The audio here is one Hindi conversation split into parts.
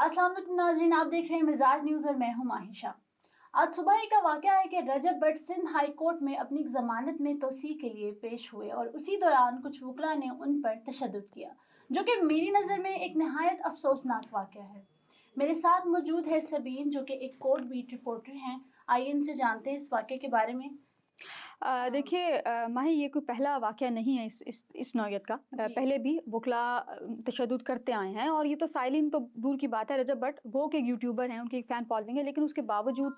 अस्सलाम वालेकुम नाज़रीन, आप देख रहे हैं मिजाज न्यूज़ और मैं हूं माहिशा। आज सुबह ही का वाकया है कि रजब भट्ट सिंध हाई कोर्ट में अपनी जमानत में तोसी के लिए पेश हुए और उसी दौरान कुछ वकला ने उन पर तशद्दुद किया, जो कि मेरी नज़र में एक नहायत अफसोसनाक वाकया है। मेरे साथ मौजूद है सबीन, जो कि एक कोर्ट बीट रिपोर्टर हैं। आइए इनसे जानते हैं इस वाकये के बारे में। देखिए माही ये कोई पहला वाक़या नहीं है इस नौइयत का। पहले भी वकला तशद्दुद करते आए हैं और ये तो साइलिन तो दूर की बात है। रजब भट्ट गो के यूट्यूबर हैं, उनकी एक फ़ैन फॉलोइंग है, लेकिन उसके बावजूद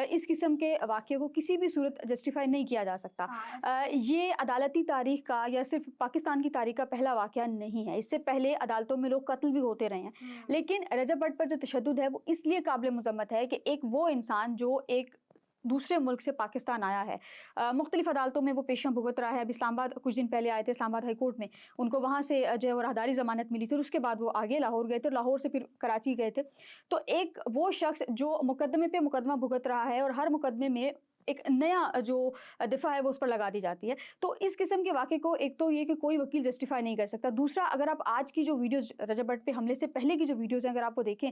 इस किस्म के वाक़ये को किसी भी सूरत जस्टिफ़ाई नहीं किया जा सकता। ये अदालती तारीख़ का या सिर्फ़ पाकिस्तान की तारीख़ का पहला वाक़या नहीं है। इससे पहले अदालतों में लोग कत्ल भी होते रहे हैं। लेकिन रजब भट्ट पर जो तशद्दुद है वो इसलिए काबिल मज़म्मत है कि एक वो इंसान जो एक दूसरे मुल्क से पाकिस्तान आया है, मुख्तलिफ अदालतों में वो पेशियाँ भुगत रहा है। अब इस्लामाबाद कुछ दिन पहले आए थे, इस्लामाबाद हाई कोर्ट में उनको वहाँ से जो है वो राहदारी ज़मानत मिली थी और उसके बाद वो आगे लाहौर गए थे और लाहौर से फिर कराची गए थे। तो एक वो शख्स जो मुकदमे पे मुकदमा भुगत रहा है और हर मुकदमे में एक नया जो दिफ़ा है वो उस पर लगा दी जाती है। तो इस किस्म के वाक़े को एक तो ये कि कोई वकील जस्टिफ़ाई नहीं कर सकता। दूसरा, अगर आप आज की जो वीडियोज़ रजब भट्ट पे हमले से पहले की जो वीडियोज़ हैं अगर आप वो देखें,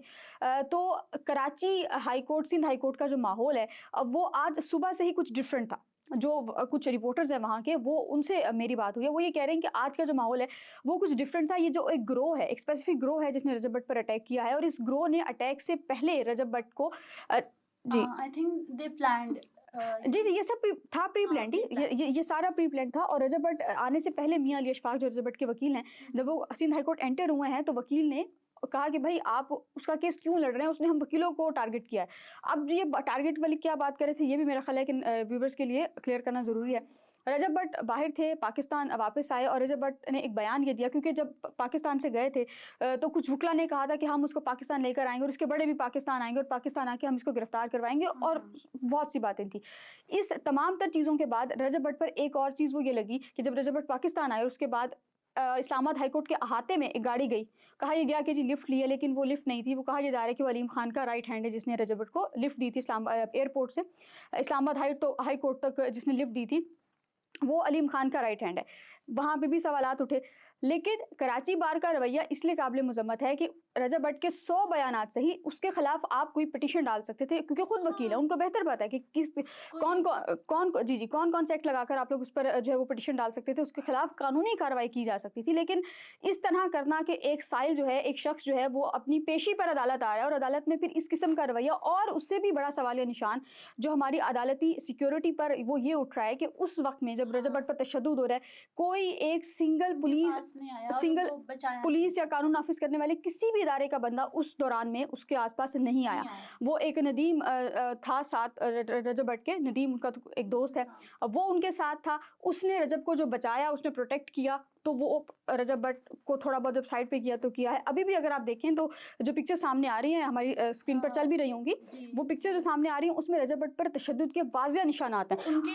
तो Karachi high court, Sindh high court का जो माहौल है वो आज सुबह से ही कुछ डिफरेंट था। जो कुछ रिपोर्टर्स हैं वहाँ के, वो उनसे मेरी बात हुई है, वो ये कह रहे हैं कि आज का जो माहौल है वो कुछ डिफरेंट था। ये जो एक ग्रोह है, एक स्पेसिफिक ग्रोह है जिसने रजब भट्ट पर अटैक किया है और इस ग्रोह ने अटैक से पहले रजब भट्ट को जी आई थिंक दे प्लान्ड। जी, जी, ये सब था प्री हाँ, प्लान्ड ही। ये सारा प्री प्लान्ड था और रजब भट्ट आने से पहले मियां अली अशफाक जो रजब भट्ट के वकील हैं, जब वो सिंध हाई कोर्ट एंटर हुए हैं तो वकील ने कहा कि भाई आप उसका केस क्यों लड़ रहे हैं? उसने हम वकीलों को टारगेट किया है। अब ये टारगेट वाली क्या बात कर रहे थे, ये भी मेरा ख्याल है कि व्यूवर्स के लिए क्लियर करना ज़रूरी है। रजब भट्ट बाहर थे, पाकिस्तान वापस आए और रजब भट्ट ने एक बयान ये दिया, क्योंकि जब पाकिस्तान से गए थे तो कुछ वकला ने कहा था कि हम उसको पाकिस्तान लेकर आएंगे और उसके बड़े भी पाकिस्तान आएंगे और पाकिस्तान आके हम इसको गिरफ्तार करवाएंगे और बहुत सी बातें थी। इस तमाम तर चीज़ों के बाद रजब भट्ट पर एक और चीज़ वो ये लगी कि जब रजब भट्ट पाकिस्तान आए और उसके बाद इस्लामाबाद हाई कोर्ट के अहाते में एक गाड़ी गई। कहा यह गया कि जी लिफ्ट ली है, लेकिन वो लिफ्ट नहीं थी। वो कहा यह जा रहा है कि वो अलीम खान का राइट हैंड है जिसने रजब भट्ट को लिफ्ट दी थी एयरपोर्ट से इस्लामाबाद हाई कोर्ट तक जिसने लिफ्ट दी थी, वो अलीम खान का राइट हैंड है। वहाँ पे भी सवालात उठे। लेकिन कराची बार का रवैया इसलिए काबिल मज़म्मत है कि रजब भट्ट के 100 बयानात से ही उसके खिलाफ आप कोई पिटीशन डाल सकते थे, क्योंकि खुद वकील है, उनको बेहतर पता है कि किस कौन-कौन से एक्ट लगाकर आप लोग उस पर जो है वो पिटीशन डाल सकते थे, उसके खिलाफ कानूनी कार्रवाई की जा सकती थी। लेकिन इस तरह करना कि एक साइल जो है, एक शख्स जो है वो अपनी पेशी पर अदालत आया और अदालत में फिर इस किस्म का रवैया, और उससे भी बड़ा सवालिया निशान जो हमारी अदालती सिक्योरिटी पर वो ये उठ रहा है कि उस वक्त में जब रजब भट्ट पर तशद्दुद हो रहा है, कोई एक सिंगल पुलिस या कानून नाफिज करने वाले किसी भी इदारे का बंदा उस दौरान में उसके आसपास नहीं आया। वो एक नदीम था साथ रजब भट्ट के, नदीम उनका तो एक दोस्त है, वो उनके साथ था। उसने रजब को जो बचाया, उसने प्रोटेक्ट किया, तो वो रजब भट्ट को थोड़ा बहुत जब साइड पे किया तो किया है। अभी भी अगर आप देखें तो जो पिक्चर सामने आ रही है हमारी स्क्रीन पर चल भी रही होंगी, वो पिक्चर जो सामने आ रही है उसमें रजब भट्ट पर तशद्दुद के वाज़िया निशानात हैं। उनके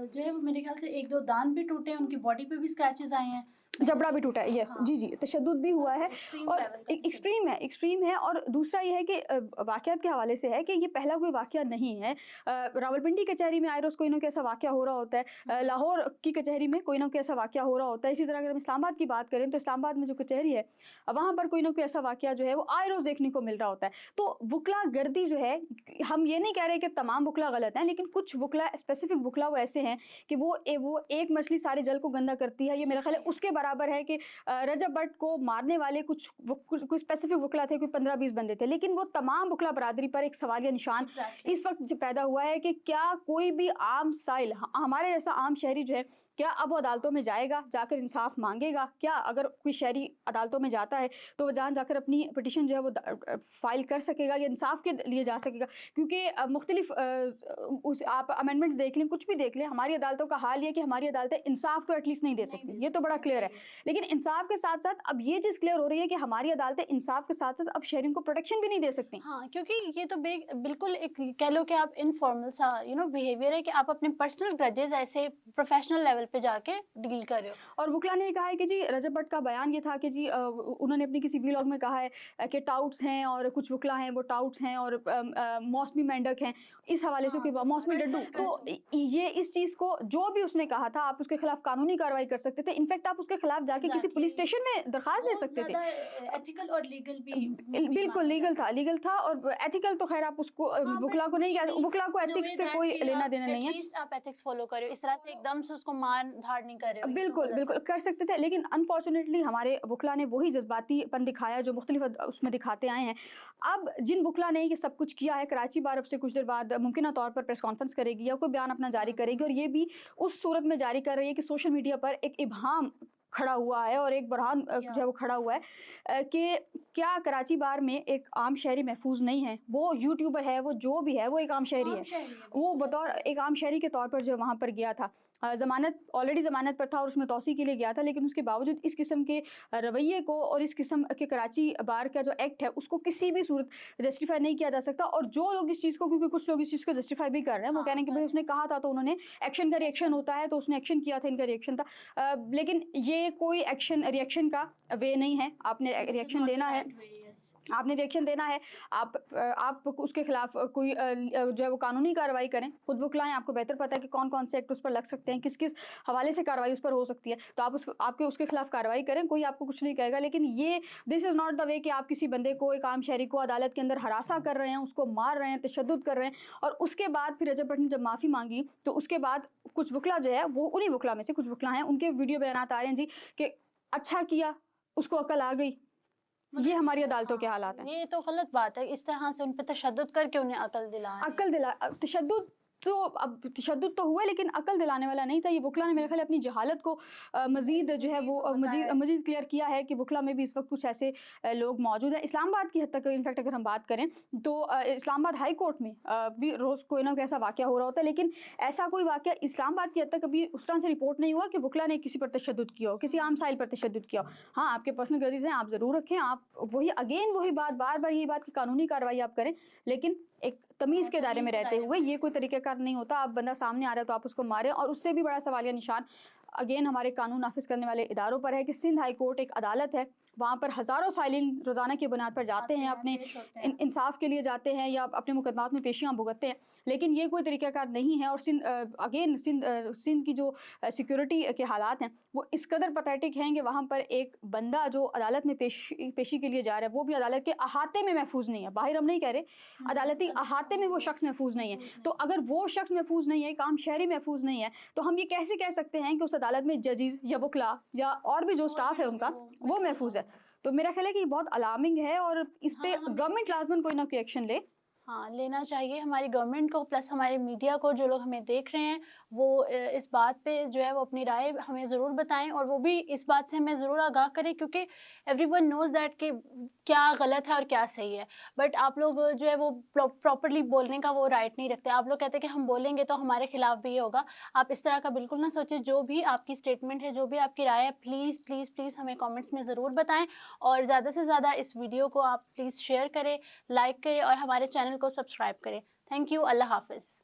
जो है वो मेरे ख्याल से 1-2 दांत भी टूटे हैं, उनकी बॉडी पे भी स्क्रैचेस आए हैं, जबड़ा भी टूटा है। यस, हाँ। जी, जी, तशद्दुद भी हुआ है और एक्सट्रीम है। और दूसरा ये है कि वाक़यात के हवाले से है कि ये पहला कोई वाक़या नहीं है। रावलपिंडी कचहरी में आए रोज़ कोई ना कोई ऐसा वाक़या हो रहा होता है। लाहौर की कचहरी में कोई ना कोई ऐसा वाक़या हो रहा होता है। इसी तरह अगर हम इस्लामाबाद की बात करें तो इस्लामाबाद में जो कचहरी है वहाँ पर कोई ना कोई ऐसा वाक़या जो है वो आए रोज़ देखने को मिल रहा होता है। तो वकला गर्दी जो है, हम ये नहीं कह रहे कि तमाम वकला गलत हैं, लेकिन कुछ वकला, स्पेसिफिक वकला वो ऐसे हैं कि वो एक मछली सारे जल को गंदा करती है। ये मेरा ख्याल है उसके बराबर है कि रजब भट्ट को मारने वाले कुछ स्पेसिफिक वकला थे, कोई 15-20 बंदे थे, लेकिन वो तमाम वकला बरादरी पर एक सवालिया निशान इस वक्त पैदा हुआ है कि क्या कोई भी आम साइल, हमारे जैसा आम शहरी जो है, क्या अब वो अदालतों में जाएगा, जाकर इंसाफ मांगेगा? क्या अगर कोई शहरी अदालतों में जाता है तो वो जाकर अपनी पिटीशन जो है वो फाइल कर सकेगा या इंसाफ के लिए जा सकेगा? क्योंकि मुख्तलिफ आप अमेंडमेंट्स देख लें, कुछ भी देख लें, हमारी अदालतों का हाल ये है कि हमारी अदालतें इंसाफ तो एटलीस्ट नहीं दे सकती, ये तो बड़ा क्लियर है। लेकिन इंसाफ के साथ साथ अब ये चीज़ क्लियर हो रही है कि हमारी अदालतें इंसाफ के साथ साथ अब शहरियों को प्रोटेक्शन भी नहीं दे सकती। हाँ, क्योंकि ये तो बिल्कुल एक कह लो कि आप इनफॉर्मल सा बिहेवियर है कि आप अपने पर्सनल ग्रजेस ऐसे प्रोफेशनल लेवल लेवल पे जाके डील कर रहे हो। और वुकला ने कहा है कि जी रजब भट्ट का बयान ये था कि जी उन्होंने अपनी किसी व्लॉग में कहा है कि टाउट्स हैं और कुछ वुकला हैं वो टाउट्स हैं और मौसमी मेंढक हैं, इस हवाले से हाँ, कोई मौसमी डड्डू। तो ये इस चीज़ को जो भी उसने कहा था आप उसके खिलाफ कानूनी कार्रवाई कर सकते थे, इनफैक्ट आप उसके खिलाफ जाके किसी पुलिस स्टेशन में दरखास्त दे सकते थे। एथिकल और लीगल भी बिल्कुल लीगल था और एथिकल तो खैर आप उसको वुकला को नहीं, वुकला को एथिक्स से कोई लेना देना नहीं है। एटलीस्ट आप एथिक्स फॉलो करो, इस तरह से एकदम से उसको मान धाड़ नहीं कर रहे हो। बिल्कुल कर सकते थे, लेकिन अनफॉर्चुनेटली हमारे वुकला ने वही जज्बातीपन दिखाया जो मुख्तलिफ उसमें दिखाते आए हैं। अब जिन वुकला ने ये सब कुछ किया है, कराची बार अब से कुछ देर बाद मुमकिन तौर पर प्रेस कॉन्फ्रेंस करेगी या कोई बयान अपना जारी करेगी, और ये भी उस सूरत में जारी कर रही है कि सोशल मीडिया पर एक इबहाम खड़ा हुआ है और एक बुरहान जो है वो खड़ा हुआ है कि क्या कराची बार में एक आम शहरी महफूज नहीं है। वो यूट्यूबर है, वो जो भी है, वो एक आम शहरी है। वो बतौर एक आम शहरी के तौर पर जो वहाँ पर गया था, ऑलरेडी ज़मानत पर था और उसमें तौसी के लिए गया था, लेकिन उसके बावजूद इस किस्म के रवैये को और इस किस्म के कराची बार का जो एक्ट है उसको किसी भी सूरत जस्टिफाई नहीं किया जा सकता। और जो लोग इस चीज़ को, क्योंकि कुछ लोग इस चीज़ को जस्टिफाई भी कर रहे हैं, वो कह रहे हैं कि भाई उसने कहा था तो उन्होंने एक्शन का रिएक्शन होता है, तो उसने एक्शन किया था, इनका रिएक्शन था। लेकिन ये कोई एक्शन रिएक्शन का वे नहीं है। आपने रिएक्शन देना है, आपने रिएक्शन देना है, आप उसके खिलाफ कोई जो है वो कानूनी कार्रवाई करें। खुद वुकला हैं, आपको बेहतर पता है कि कौन कौन से एक्ट उस पर लग सकते हैं, किस किस हवाले से कार्रवाई उस पर हो सकती है, तो आप आपके उसके खिलाफ कार्रवाई करें, कोई आपको कुछ नहीं कहेगा। लेकिन ये this is not the way कि आप किसी बंदे को, एक आम शहरी को अदालत के अंदर हरासा कर रहे हैं, उसको मार रहे हैं, तशद्दुद कर रहे हैं, और उसके बाद फिर रजब भट्ट ने जब माफ़ी मांगी तो उसके बाद कुछ वुकला जो है वो, उन्हीं वुकला में से कुछ वुकला हैं, उनके वीडियो बयानात आ रहे हैं जी कि अच्छा किया, उसको अकल आ गई। ये हमारी अदालतों के हालात हैं। ये तो गलत बात है, इस तरह से उन पे तशद्दुद करके उन्हें अकल दिला तशद्दुद तो अब तशद्दुद तो हुआ, लेकिन अकल दिलाने वाला नहीं था। ये वुकला ने मेरे ख्याल अपनी जहालत को मज़ीद जो है वो मज़ीद क्लियर किया है कि वुकला में भी इस वक्त कुछ ऐसे लोग मौजूद हैं। इस्लामाबाद की हद तक इनफैक्ट अगर हम बात करें तो इस्लामाबाद हाई कोर्ट में भी रोज़ कोई ना कोई ऐसा वाक़या हो रहा होता है, लेकिन ऐसा कोई वाक़या इस्लामाबाद की हद तक कभी उस तरह से रिपोर्ट नहीं हुआ कि वुकला ने किसी पर तशद्दुद किया हो, किसी आम साहिल पर तशद्दुद किया हो। हाँ, आपके पर्सनल ग्रजेस हैं, आप ज़रूर रखें, आप वही बात बार बार यही बात की कानूनी कार्रवाई आप करें, लेकिन एक तमीज़ के दायरे में रहते हुए। ये कोई तरीक़ाकार नहीं होता आप बंदा सामने आ रहा है तो आप उसको मारें। और उससे भी बड़ा सवालिया निशान अगेन हमारे कानून नाफिज करने वाले इदारों पर है कि सिंध हाई कोर्ट एक अदालत है, वहाँ पर हज़ारों साइलिन रोज़ाना की बुनियाद पर जाते हैं, अपने इंसाफ के लिए जाते हैं या अपने मुकदमात में पेशियाँ भुगतते हैं, लेकिन ये कोई तरीक़ाकार नहीं है। और सिंध की जो सिक्योरिटी के हालात हैं वो इस कदर पैथेटिक हैं कि वहाँ पर एक बंदा जो अदालत में पेशी के लिए जा रहा है वो भी अदालत के अहाते में महफूज नहीं है। बाहर हम नहीं कह रहे, अदालती अहाते में वो शख्स महफूज नहीं है। तो अगर वो शख्स महफूज नहीं है, एक आम शहरी महफूज नहीं है, तो हम ये कैसे कह सकते हैं कि उस अदालत में जजेस या वुकला या और भी जो स्टाफ है उनका वो महफूज है। तो मेरा ख्याल है कि ये बहुत अलार्मिंग है और इस पे गवर्नमेंट लाजमन कोई ना कोई एक्शन ले। हाँ, लेना चाहिए हमारी गवर्नमेंट को, प्लस हमारे मीडिया को, जो लोग हमें देख रहे हैं वो इस बात पे जो है वो अपनी राय हमें ज़रूर बताएं, और वो भी इस बात से हमें ज़रूर आगाह करें, क्योंकि एवरीवन नोज़ दैट कि क्या गलत है और क्या सही है। बट आप लोग जो है वो प्रॉपरली बोलने का वो राइट नहीं रखते। आप लोग कहते हैं कि हम बोलेंगे तो हमारे खिलाफ भी ये होगा। आप इस तरह का बिल्कुल ना सोचें। जो भी आपकी स्टेटमेंट है, जो भी आपकी राय है, प्लीज़ प्लीज़ प्लीज़ हमें कमेंट्स में ज़रूर बताएं, और ज़्यादा से ज़्यादा इस वीडियो को आप प्लीज़ शेयर करें, लाइक करें और हमारे चैनल को सब्सक्राइब करें। Thank you. अल्लाह हाफ़िज़।